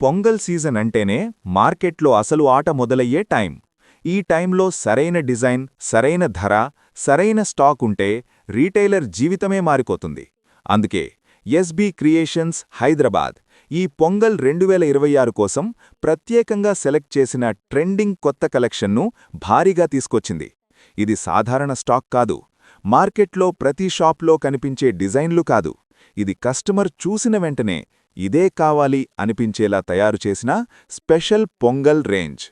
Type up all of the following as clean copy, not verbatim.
Pongal season అంటేనే మార్కెట్లో అసలు ఆట మొదలయ్యే టైం. ఈ టైంలో సరైన డిజైన్, సరైన ధర, సరైన స్టాక్ ఉంటే రీటైలర్ జీవితమే మారిపోతుంది. అందుకే ఎస్బీ క్రియేషన్స్ హైదరాబాద్ ఈ పొంగల్ 2026 కోసం ప్రత్యేకంగా సెలెక్ట్ చేసిన ట్రెండింగ్ కొత్త కలెక్షన్ను భారీగా తీసుకొచ్చింది. ఇది సాధారణ స్టాక్ కాదు, మార్కెట్లో ప్రతి షాప్లో కనిపించే డిజైన్లు కాదు. ఇది కస్టమర్ చూసిన వెంటనే ఇదే కావాలి అనిపించేలా తయారుచేసిన స్పెషల్ పొంగల్ రేంజ్.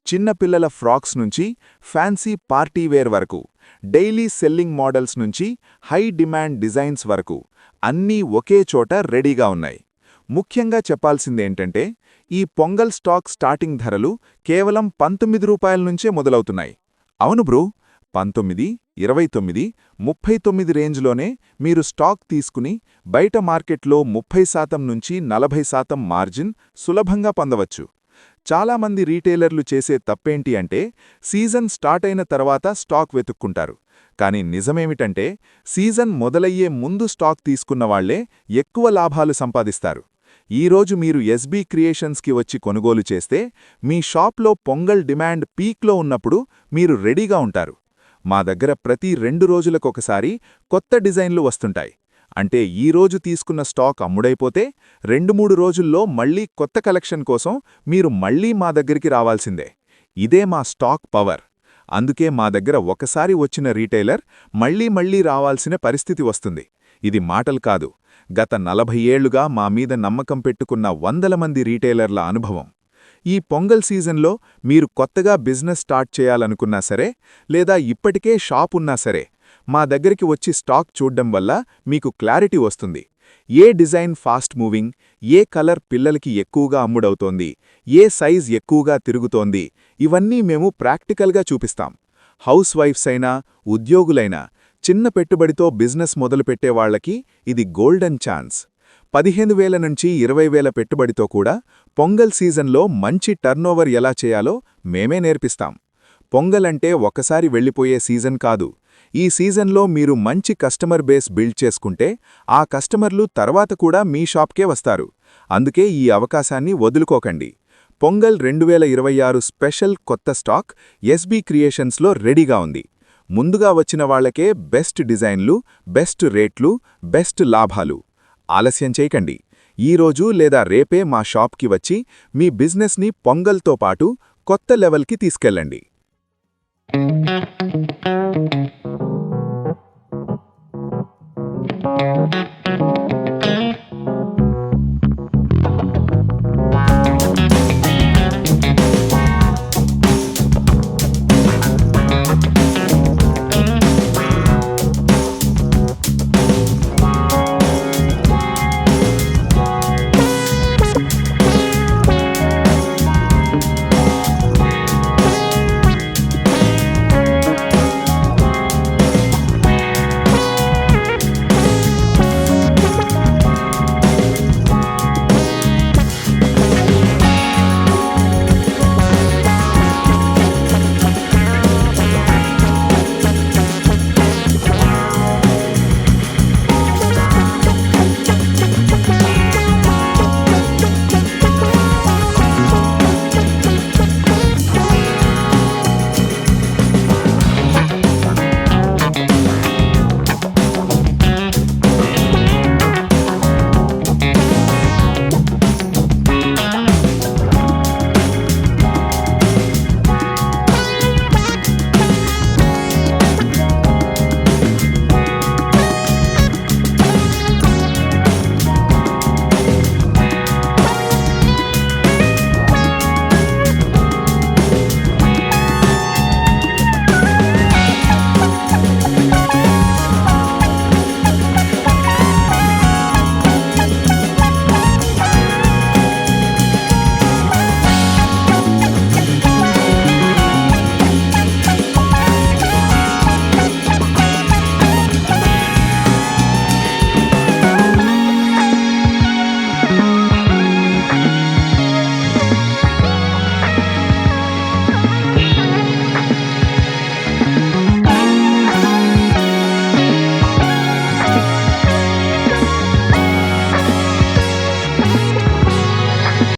చిన్నపిల్లల ఫ్రాక్స్ నుంచి ఫ్యాన్సీ పార్టీవేర్ వరకు, డైలీ సెల్లింగ్ మోడల్స్ నుంచి హై డిమాండ్ డిజైన్స్ వరకు అన్నీ ఒకే చోట రెడీగా ఉన్నాయి. ముఖ్యంగా చెప్పాల్సిందేంటంటే ఈ పొంగల్ స్టాక్ స్టార్టింగ్ ధరలు కేవలం 19 రూపాయల నుంచే మొదలవుతున్నాయి. అవును బ్రూ, 19, 29, 39 రేంజ్లోనే మీరు స్టాక్ తీసుకుని బయట మార్కెట్లో 30% నుంచి 40% మార్జిన్ సులభంగా పొందవచ్చు. చాలామంది రీటైలర్లు చేసే తప్పేంటి అంటే సీజన్ స్టార్ట్ అయిన తర్వాత స్టాక్ వెతుక్కుంటారు. కానీ నిజమేమిటంటే సీజన్ మొదలయ్యే ముందు స్టాక్ తీసుకున్నవాళ్లే ఎక్కువ లాభాలు సంపాదిస్తారు. ఈరోజు మీరు ఎస్బీ క్రియేషన్స్కి వచ్చి కొనుగోలు చేస్తే మీ షాప్లో పొంగల్ డిమాండ్ పీక్లో ఉన్నప్పుడు మీరు రెడీగా ఉంటారు. మా దగ్గర ప్రతి 2 రోజులకొకసారి కొత్త డిజైన్లు వస్తుంటాయి. అంటే ఈరోజు తీసుకున్న స్టాక్ అమ్ముడైపోతే 2-3 రోజుల్లో మళ్లీ కొత్త కలెక్షన్ కోసం మీరు మళ్లీ మా దగ్గరికి రావాల్సిందే. ఇదే మా స్టాక్ పవర్. అందుకే మా దగ్గర ఒకసారి వచ్చిన రీటైలర్ మళ్లీ రావాల్సిన పరిస్థితి వస్తుంది. ఇది మాటలు కాదు, గత 40 ఏళ్లుగా మా మీద నమ్మకం పెట్టుకున్న వందల మంది రీటైలర్ల అనుభవం. ఈ పొంగల్ సీజన్లో మీరు కొత్తగా బిజినెస్ స్టార్ట్ చేయాలనుకున్నా సరే, లేదా ఇప్పటికే షాప్ ఉన్నా సరే, మా దగ్గరికి వచ్చి స్టాక్ చూడ్డం వల్ల మీకు క్లారిటీ వస్తుంది. ఏ డిజైన్ ఫాస్ట్ మూవింగ్, ఏ కలర్ పిల్లలకి ఎక్కువగా అమ్ముడవుతోంది, ఏ సైజ్ ఎక్కువగా తిరుగుతోంది, ఇవన్నీ మేము ప్రాక్టికల్గా చూపిస్తాం. హౌస్ వైఫ్స్ అయినా, ఉద్యోగులైనా, చిన్న పెట్టుబడితో బిజినెస్ మొదలుపెట్టేవాళ్లకి ఇది గోల్డెన్ ఛాన్స్. 15,000 నుంచి 20,000 పెట్టుబడితో కూడా పొంగల్ సీజన్లో మంచి టర్నోవర్ ఎలా చేయాలో మేమే నేర్పిస్తాం. పొంగల్ అంటే ఒకసారి వెళ్ళిపోయే సీజన్ కాదు. ఈ సీజన్లో మీరు మంచి కస్టమర్ బేస్ బిల్డ్ చేసుకుంటే ఆ కస్టమర్లు తర్వాత కూడా మీ షాప్కే వస్తారు. అందుకే ఈ అవకాశాన్ని వదులుకోకండి. పొంగల్ 2026 స్పెషల్ కొత్త స్టాక్ ఎస్బీ క్రియేషన్స్లో రెడీగా ఉంది. ముందుగా వచ్చిన వాళ్లకే బెస్ట్ డిజైన్లు, బెస్ట్ రేట్లు, బెస్ట్ లాభాలు. ఆలస్యం చేయకండి. ఈరోజు లేదా రేపే మా షాప్కి వచ్చి మీ బిజినెస్ని పొంగల్తో పాటు కొత్త లెవెల్కి తీసుకెళ్ళండి.